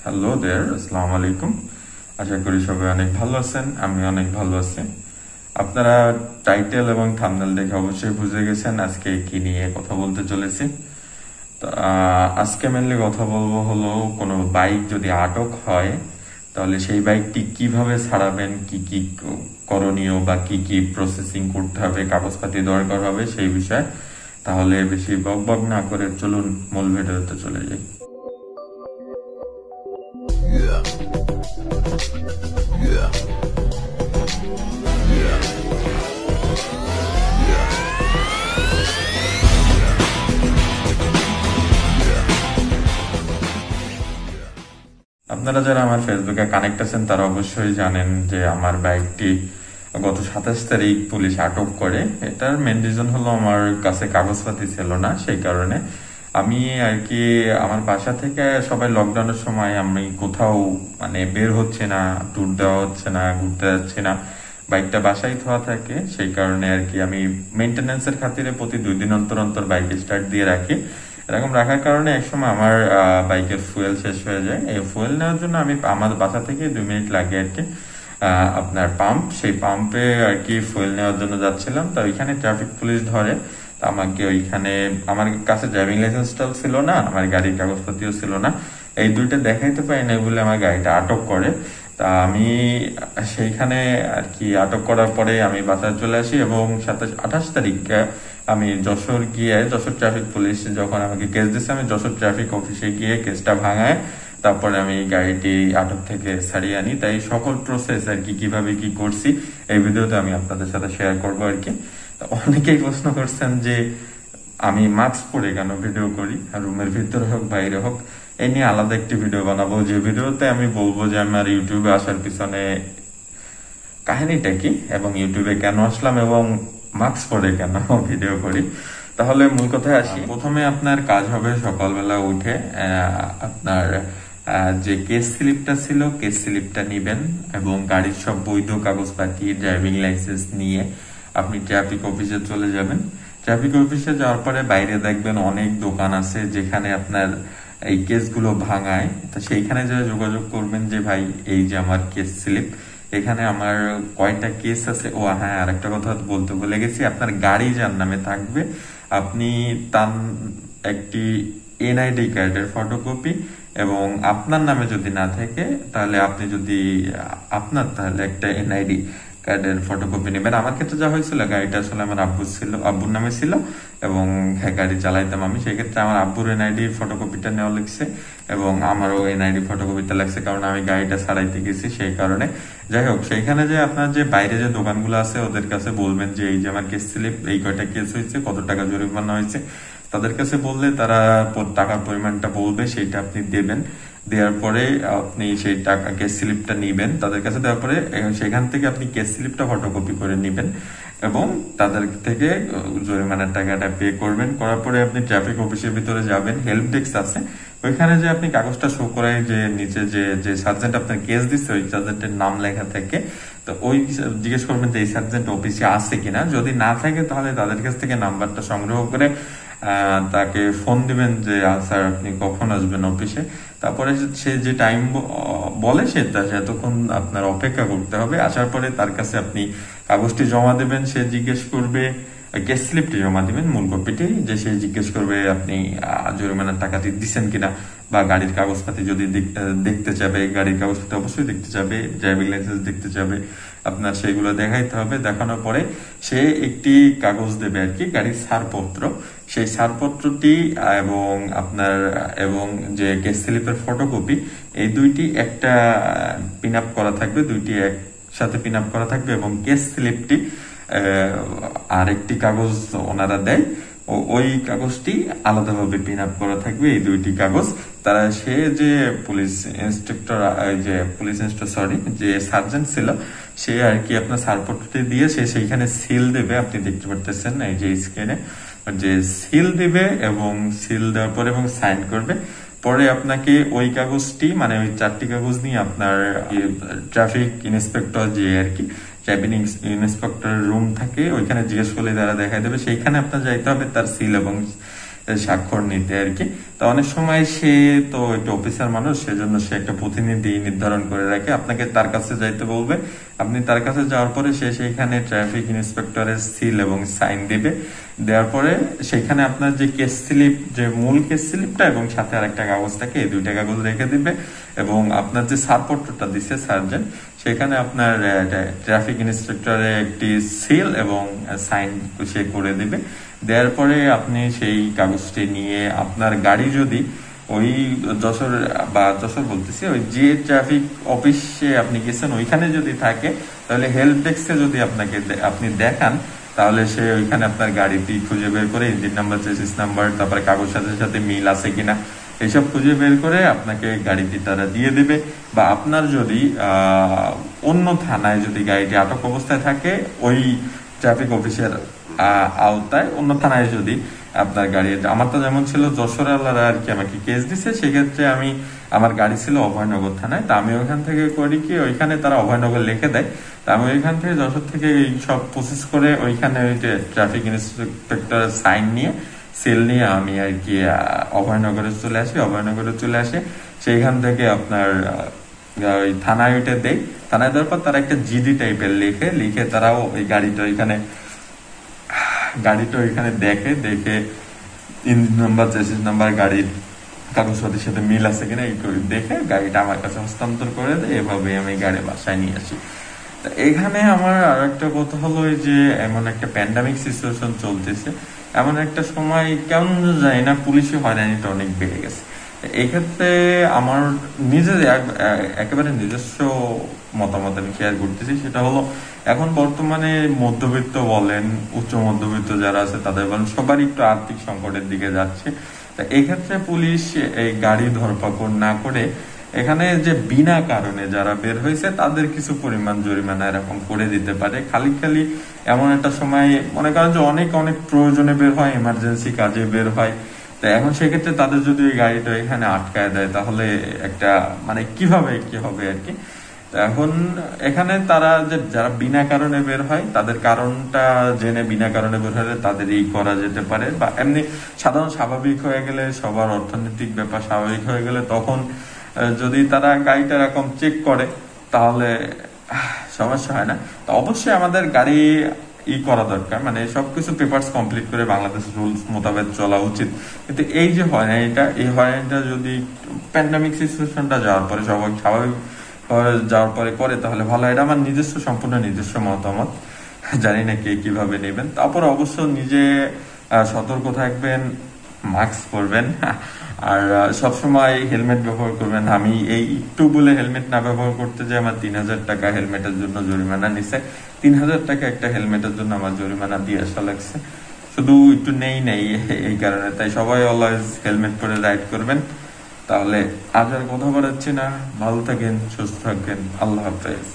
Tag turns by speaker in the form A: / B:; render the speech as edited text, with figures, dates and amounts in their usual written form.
A: Hello দেয়ার, আসসালামু আলাইকুম। আশা করি সবাই অনেক ভালো আছেন, আমি অনেক ভালো আছি। আপনারা টাইটেল এবং থাম্বনেল দেখে অবশ্যই বুঝে গেছেন আজকে কি নিয়ে কথা বলতে চলেছি। আজকে মেনলি কথা বলবো হলো, কোনো বাইক যদি আটক হয় তাহলে সেই বাইকটি কিভাবে ছাড়াবেন, কি কি করণীয় বা কি কি প্রসেসিং করতে হবে, কাগজপাতি দরকার হবে সেই বিষয়ে। তাহলে বেশি বক বক না করে চলুন মূল ভিডিওতে চলে যাই। আপনারা যারা আমার ফেসবুকে কানেক্ট আছেন তারা অবশ্যই জানেন যে আমার বাইকটি গত 27 তারিখ পুলিশ আটক করে। এটার মেন রিজন হলো আমার কাছে কাগজপাতি ছিল না, সেই কারণে আমি আর কি আমার বাসা থেকে সবাই লকডাউনের সময় আমি কোথাও বের হচ্ছে না, ট্যুর দেওয়া হচ্ছে না, ঘুরতে যাচ্ছি না, বাইকটা বাসায় থোয়া থাকে। সেই কারণে আর কি আমি মেনটেন্যান্সের খাতিরে প্রতি 2 দিন অন্তর অন্তর বাইক স্টার্ট দিয়ে রাখি। এরকম রাখার কারণে একসময় আমার বাইকের ফুয়েল শেষ হয়ে যায়। এই ফুয়েল নেওয়ার জন্য আমি আমার বাসা থেকে 2 মিনিট লাগে আর কি আপনার পাম্প, সেই পাম্পে আর কি ফুয়েল নেওয়ার জন্য যাচ্ছিলাম। তো ওইখানে ট্রাফিক পুলিশ ধরে আমাকে। ওইখানে আমার কাছে ড্রাইভিং লাইসেন্সটাও ছিল না, আমার গাড়ির কাগজপত্রও ছিল না, এই দুইটা দেখাইতে পারি না বলে আমার গাড়িটা আটক করে। তা আমি সেইখানে আর কি আটক করার পরে আমি বাসায় চলে আসি এবং 28 তারিখ আমি যশোর গিয়ে, যশোর ট্রাফিক পুলিশ যখন আমাকে কেস দিচ্ছে, আমি যশোর ট্রাফিক অফিসে গিয়ে কেসটা ভাঙায় তারপরে আমি গাড়িটি আটক থেকে ছাড়িয়ে আনি। তাই সকল প্রসেস আর কি কিভাবে কি করছি এই ভিডিওতে আমি আপনাদের সাথে শেয়ার করবো আর কি। অনেকেই প্রশ্ন করছেন যে আমি মাস্ক পরে কেন ভিডিও করি, আর রুমের ভিতরে হোক বাইরে হোক, এই নিয়ে আলাদা একটি ভিডিও বানাবো, যে ভিডিওতে আমি বলবো যে আমার ইউটিউবে আসার পিছনে কাহিনীটা কি এবং ইউটিউবে কেন আসলাম এবং মাস্ক পরে কেন ভিডিও করি। তাহলে মূল কথায় আসি। প্রথমে আপনার কাজ হবে সকালবেলা উঠে আপনার যে কেস স্লিপটা ছিল, কেস স্লিপটা নিবেন এবং গাড়ির সব বৈধ কাগজপাতি, ড্রাইভিং লাইসেন্স নিয়ে আপনি ট্রাফিক অফিসে চলে যাবেন। ট্রাফিক অফিসে যাওয়ার পরে বাইরে দেখবেন অনেক দোকান আছে যেখানে আপনার এই কেসগুলো ভাঙায়। তো সেইখানে যা যোগাযোগ করবেন যে ভাই এই যে আমার কেস স্লিপ, এখানে আমার কয়টা কেস আছে। ও হ্যাঁ, আরেকটা কথা বলতে ভুলে গেছি, আপনার গাড়ি যার নামে থাকবে আপনি তার একটি এনআইডি কার্ডের ফটোকপি, এবং আপনার নামে যদি না থাকে তাহলে আপনি যদি আপনার তাহলে একটা এনআইডি কার্ডের ফটোকপি নেবেন। আমার ক্ষেত্রে যা হয়েছিল, গাড়িটা আসলে আমার আব্বুর নামে ছিল এবং গাড়ি চালাইতাম আমি, সেক্ষেত্রে আমার আব্বুর এনআইডি ফটোকপিটা নেওয়া লাগছে এবং আমারও এনআইডি ফটোকপিটা লাগছে, কারণ আমি গাড়িটা ছাড়াইতে গেছি সেই কারণে। যাই হোক, সেইখানে যে আপনার যে বাইরে যে দোকানগুলো আছে ওদের কাছে বলবেন যে এই যে আমার কেস স্লিপ, এই কয়টা কেস হয়েছে, কত টাকা জরিমানা হয়েছে, তাদের কাছে বললে তারা টাকার পরিমাণটা বলবে, সেইটা আপনি দেবেন। দেওয়ার পরে আপনি সেই টাকা কেস স্লিপটা নিবেন তাদের কাছে, দেওয়ার পরে সেখান থেকে আপনি কেস স্লিপটা ফটোকপি করে নিবেন এবং তাদের থেকে জরিমানার টাকাটা পে করবেন। করার পরে আপনি ট্রাফিক অফিসের ভিতরে যাবেন, হেল্প ডেস্ক আছে ওইখানে যে আপনি কাগজটা শো করায় যে নিচে যে সার্জেন্ট আপনার কেস দিচ্ছে ওই সার্জেন্টের নাম লেখা থাকে। তো ওই জিজ্ঞেস করবেন যে এই সার্জেন্ট অফিসে আছে কিনা, যদি না থাকে তাহলে তাদের কাছ থেকে নাম্বারটা সংগ্রহ করে তাকে ফোন দিবেন যে স্যার আপনি কখন আসবেন অফিসে। তারপরে সে যে টাইম বলে সেটা এতক্ষণ আপনার অপেক্ষা করতে হবে। আসার পরে তার কাছে আপনি কাগজটি জমা দেবেন, সে জিজ্ঞেস করবে, কেস স্লিপটি জমা দিবেন মূল কপিটি, যে সে জিজ্ঞেস করবে আপনি জরিমানার টাকাটি দিচ্ছেন কিনা, বা গাড়ির কাগজপাতি যদি দেখতে চাবে, গাড়ির কাগজপাতি অবশ্যই দেখতে চাবে, ড্রাইভিং লাইসেন্স দেখতে চাবে, আপনার সেগুলো দেখাইতে হবে। দেখানোর পরে সে একটি কাগজ দেবে আর কি, গাড়ির ছাড়পত্র, সেই ছাড়পত্রটি এবং আপনার এবং যে কেস স্লিপের ফটোকপি, এই দুইটি একটা পিন আপ করা থাকবে, দুইটি একসাথে পিন আপ করা থাকবে এবং কেস স্লিপটি আরেকটি কাগজ ওনারা দেয়, ওই কাগজটি আলাদাভাবে পিন আপ করা থাকবে। এই দুইটি কাগজ তারা সে যে পুলিশ ইন্সপেক্টর যে সার্জেন্ট ছিল সে আর কি আপনার ছাড়পত্রটি দিয়ে সে সেইখানে সিল দেবে, আপনি দেখতে পারতেছেন এই যে স্ক্রিনে যে সিল দিবে এবং সিল দেওয়ার পরে এবং সাইন করবে। পরে আপনাকে ওই কাগজটি ওই 4টি কাগজ নিয়ে আপনার ট্রাফিক ইন্সপেক্টর যে আর কি ট্রাফিক ইন্সপেক্টরের রুম থাকে ওইখানে জিজ্ঞেস করলে তারা দেখাই দেবে, সেইখানে আপনার যাইতে হবে, তার সিল এবং স্বাক্ষর নিতে আর কি। তো অনেক সময় সে তো একটা অফিসার মানুষ, সেজন্য সে একটা প্রতিনিধি নির্ধারণ করে রাখে, আপনাকে তার কাছে যাইতে বলবে। আপনি তার কাছে যাওয়ার পরে সে সেইখানে ট্রাফিক ইন্সপেক্টরের সিল এবং সাইন দিবে। দেওয়ার পরে সেখানে আপনার যে কেস স্লিপ, যে মূল কেস স্লিপটা এবং সাথে আরেকটা কাগজ থাকে, এই দুইটা কাগজ রেখে দিবে। এবং আপনার যে ছাড়পত্রটা দিচ্ছে সার্জেন্ট, সেখানে আপনার ট্রাফিক ইন্সপেক্টরের একটি সিল এবং সাইন সে করে দিবে। দেওয়ার পরে আপনি সেই কাগজটি নিয়ে আপনার গাড়ি যদি ওই যশোর বলতেছি, ওই যে ট্রাফিক অফিসে আপনি গেছেন ওইখানে যদি থাকে, তাহলে হেল্প ডেস্কে যদি আপনি দেখান, তাহলে সে ওইখানে আপনার গাড়িটি খুঁজে বের করে ইঞ্জিন নাম্বার, চেসিস নাম্বার, তারপরে কাগজ সাথে সাথে মিল আছে কিনা এইসব খুঁজে বের করে আপনাকে গাড়িটি তারা দিয়ে দেবে। বা আপনার যদি অন্য থানায় যদি গাড়িটি আটক অবস্থায় থাকে, ওই ট্রাফিক অফিসের আওতায় অন্য থানায় যদি আপনার গাড়ি, আমার তো যেমন ছিল যশোরওয়ালারা আর কি আমাকে কেস দিছে, সেক্ষেত্রে আমার গাড়ি ছিল অভয়নগর থানায়। তা আমি ওইখান থেকে করি কি, ওইখানে তারা অভয়নগর লিখে দেয়। তা আমি ওইখান থেকে যশোর থেকে এই সব প্রসেস করে ওইখানে ওই যে ট্রাফিক ইন্সপেক্টরের সাইন নিয়ে, সেল নিয়ে আমি আর কি অভয়নগরে চলে আসে। সেইখান থেকে আপনার ওই থানায় ওইটা দেয়। থানায় দেওয়ার পর তারা একটা জিডি টাইপের লিখে তারাও ওই গাড়িটা ওইখানে দেখে ইঞ্জিন নাম্বার, চেসিস নাম্বার, গাড়ির কাগজপাতির সাথে মিল আছে কিনা এই করে দেখে গাড়িটা আমার কাছে হস্তান্তর করে দেয়। এভাবে আমি গাড়ি বাসায় নিয়ে আসি। এখানে আমার আর একটা কথা হলো যে এমন একটা প্যান্ডামিক সিচুয়েশন চলতেছে, এমন একটা সময় কেমন জানি না পুলিশি হয়রানিটা অনেক বেড়ে গেছে। এক্ষেত্রে আমার একেবারে নিজস্ব মতামত আমি শেয়ার করতেছি। সেটা হলো, এখন বর্তমানে মধ্যবিত্ত বলেন, উচ্চ মধ্যবিত্ত যারা আছে তাদের বলেন, সবারই একটু আর্থিক সংকটের দিকে যাচ্ছে। তা এক্ষেত্রে পুলিশ এই গাড়ি ধরপাকড় না করে এখানে যে বিনা কারণে যারা বের হয়েছে তাদের কিছু পরিমাণ জরিমানা এরকম করে দিতে পারে। খালি এমন একটা সময় মনে করেন যে অনেক প্রয়োজনে বের হয়, এমার্জেন্সি কাজে বের হয়। তো এখন সেক্ষেত্রে তাদের যদি ওই গাড়িটা এখানে আটকায় দেয়, তাহলে একটা মানে কিভাবে কি হবে আর কি। এখন এখানে তারা যারা বিনা কারণে বের হয়, তাদের কারণটা জেনে বিনা কারণে বের হলে তাদের এই করা যেতে পারে। বা এমনি সাধারণ স্বাভাবিক হয়ে গেলে, সবার অর্থনৈতিক ব্যাপার স্বাভাবিক হয়ে গেলে, তখন যদি তারা গাড়িটা এরকম চেক করে তাহলে সমস্যা হয় না। তো অবশ্যই আমাদের গাড়ি করা দরকার, মানে সবকিছু পেপারস কমপ্লিট করে বাংলাদেশ রুলস মোতাবেক চলা উচিত। কিন্তু এই যে হয়রানিটা যদি প্যান্ডামিক সিচুয়েশনটা যাওয়ার পরে সবাই স্বাভাবিক যাওয়ার পরে করে, তাহলে ভালো। এটা আমার সম্পূর্ণ নিজস্ব মতামত, জানি না কে কিভাবে নেবেন। তারপর অবশ্য নিজে সতর্ক থাকবেন, মাস্ক পরবেন, আর সবসময় হেলমেট ব্যবহার করবেন। আমি এই একটু বলে হেলমেট না ব্যবহার করতে যে আমার 3000 টাকা হেলমেটের জন্য জরিমানা নিছে। 3000 টাকা একটা হেলমেটের জন্য আমার জরিমানা দিয়ে আসা লাগছে, শুধু একটু নেই এই কারণে। তাই সবাই অলওয়েজ হেলমেট পরে রাইড করবেন। তাহলে আজ আর কথা বলাচ্ছি না, ভালো থাকেন, সুস্থ থাকবেন, আল্লাহ হাফেজ।